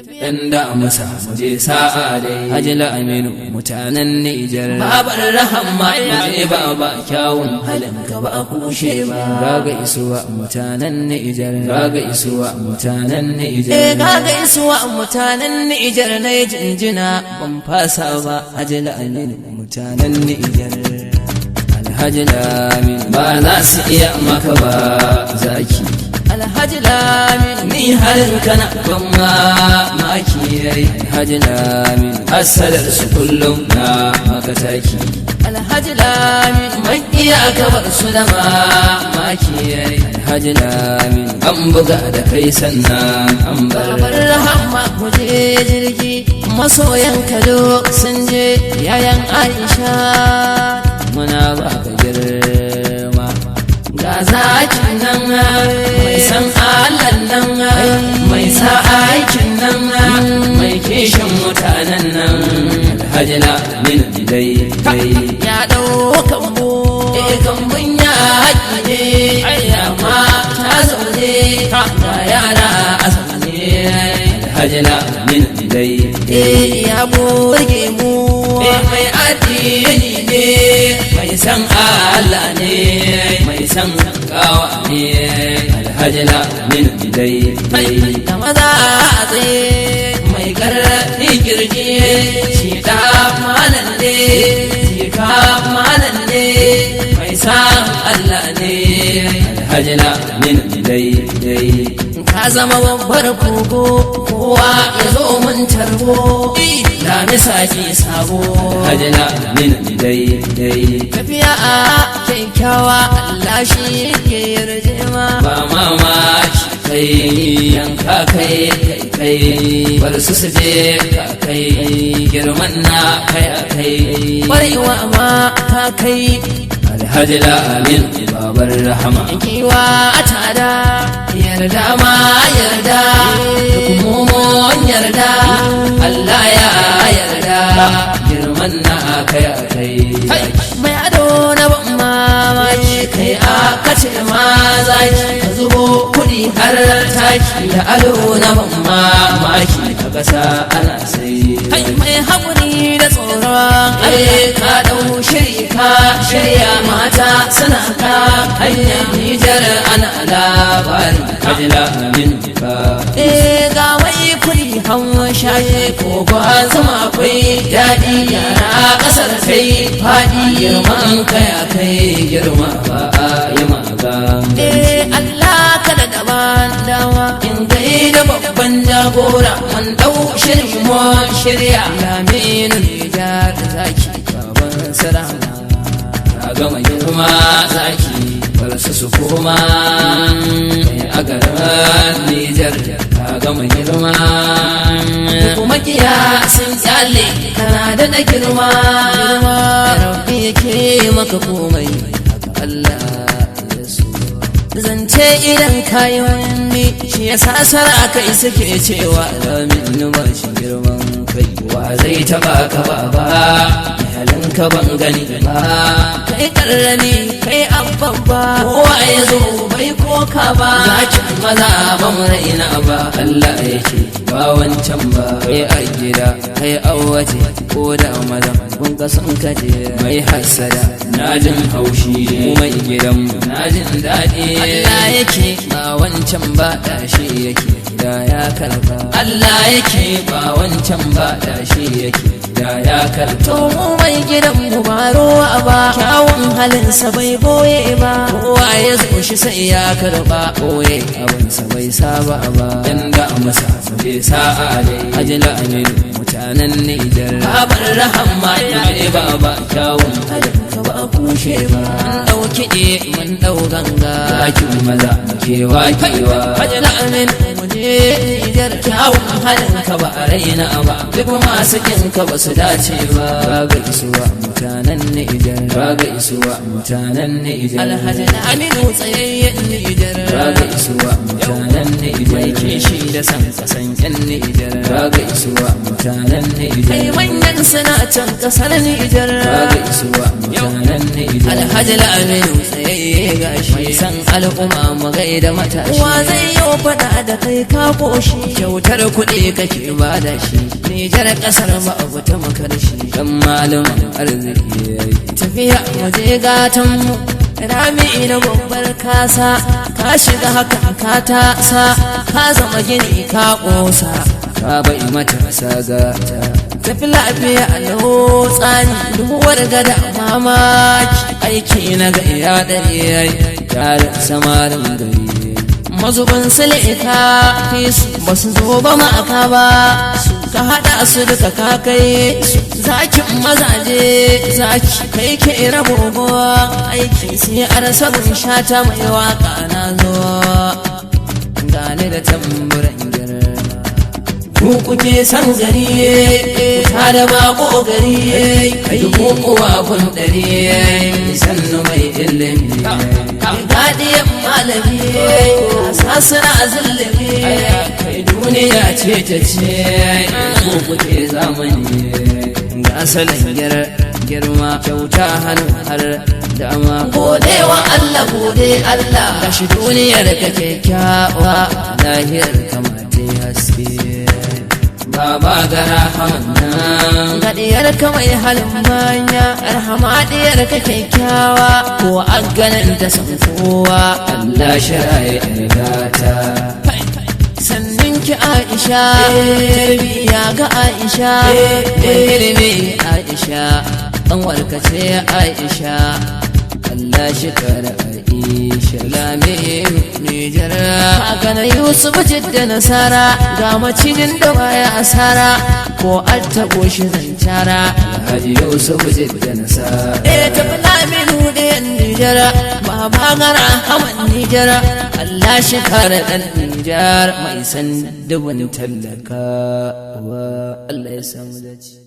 Inda musa muje sa'a dai Hajila Aminu mutanen Nijar babar rahama muje baba kyawun halin ka ba kushe ba gaga isuwa mutanen Nijar gaga isuwa mutanen Nijar gaga isuwa mutanen Nijar ne jinjina ban fasa ba Hajila Aminu mutanen Nijar Alhaji Lamin ba za su iya maka ba zaki Alhaji Lamin ni halin kana ban mamaki yayi Alhaji Lamin asalar su kullum na maka taki Alhaji Lamin mai iya gabar su da mamaki yayi Alhaji Lamin an buga da kai sannan an babar rahama muje jirgi masoyan kalo sun je yayan Aisha muna baka girma ga zakin nan mai san Allah nan mai sa aikin nan mai kishin mutanen nan Alhaji Lamin dai ya daukan mu kambun ya haƙi ne ayyama ta zaune ga yara a zaune Alhaji Lamin dai ya burge mu mai addini ne mai san Allah ne mai san gawa ne Alhaji Lamin dai da maza a tsaye mai karfi kirji shi da malan ne shi ka malan ne mai san Allah ne Alhaji Lamin dai ka zama babbar kogo kowa ya zo mun tarbo da misaki sabo Alhaji Lamin dai tafiya a kyakkyawa Allah shi ke yarje ma ba mamaki kai yanka kai bar su je ka kai girman na kai kwarewa ma ka kai Alhaji Lamin babar rahama kiwa a tada yarda ma yarda kuma yarda Allah ya yarda girman na kai mai ado na ban mamaki kai aka ce ma zaki ka zubo kudi har taki da ado na ban mamaki ka kasa ana sai mai haƙuri da tsoron ka dau shirya mata suna ka hanyar Nijar ana labarin Hajji Lamin ka ga wai kuri hawan shaye ko ba zama akwai daɗi yara ƙasar kai faɗi girman kaya kai girma ba a yi maga Allah kada da ban dawa in gai da babban jagora man ɗau shirin mu shirya Lamin Nijar zaki baban sarana ka gama girma zaki bar su koma a garin Nijar ka gama girma kuma kiya sun kyale kana da girma rabbi yake maka komai Allah ya so zance idan kayi wani shi yasa sarakai suke cewa Lamin ba shi girman kai wa zai taba ka ba halinka ban gani ba kai karrani kai abba kowa ya zo bai koka ba zakin maza ban raina ba Allah yake ba wancan ba kai a gida kai a waje ko da maza kun ka san kaje mai hasada na jin haushi mai gidanmu na jin daɗi Allah yake ba wancan ba dashi yake da ya karba Allah yake ba wancan ba dashi yake da ya karto mu mai gidan mu ba ruwa ba kyawun halinsa bai boye ba kowa ya zo shi sai ya karba boye abinsa bai saba ba yanda masa bai sa'a dai Hajji Lamin mutanen Nijar babar rahama ne baba kyawun halinka ba kushe ba mun dauki mun dau ganga zakin maza ke wakewa Hajji Lamin muje Nijar kyawun halinka ba raina ba duk masu kinka ba su dace ba ga isuwa mutanen Nijar ga isuwa mutanen Nijar Alhaji Aminu tsayayyen Nijar ga isuwa mutanen Nijar mai kishi da san kasan yan Nijar ga isuwa mutanen Nijar kai manyan suna can kasar Nijar ga isuwa mutanen Nijar Alhaji Aminu tsayayye gashi mai san al'umma mu gaida matashi wa zai yi fada da kai ka koshi kyautar kuɗi kake ba da shi Nijar ƙasar ba abu ta makarshi dan malamin arziki tafiya waje gatan mu rami na babbar kasa ka shiga hakan ka tasa ka zama gini ka ƙosa ka bai matasa gata tafi lafiya a tsani duwar gada mamaki aiki na ga iya dare tare samarin gari mazubin silika fi su ba su zo ba ma'aka ba ka haɗa su duka ka kai zakin mazaje zaki kai ke rabogo aiki sai a rasa shata mai waka na zo gane da tamburan girma ku kuke san gari ta da bako gari kai kokowa kun dare sannu mai ilimi gadiyan malami sasuna zulumi kai duniya ce ta ce ku kuke zamani ga asalin girma kyauta hannu har dama gode wa Allah gode Allah gashi duniyar ka kyakkyawa lahiyar kamata haske baba gara hamannan gadiyar ka mai halin manya arhama diyar ka kyakkyawa ko an ganin ta san kowa Allah shiraye irgata sannin ki Aisha biya ga Aisha ilimi Aisha an warkace Aisha Allah shi kare Aisha lamin Nijar haka na Yusuf jidda nasara ga macinin da baya asara ko an tabo shi zancara Haji Yusuf jidda nasara tafi lamin hudayen Nijar baba gara haman Nijar Allah shi kare dan Nijar mai san dubin tallaka wa Allah ya samu dace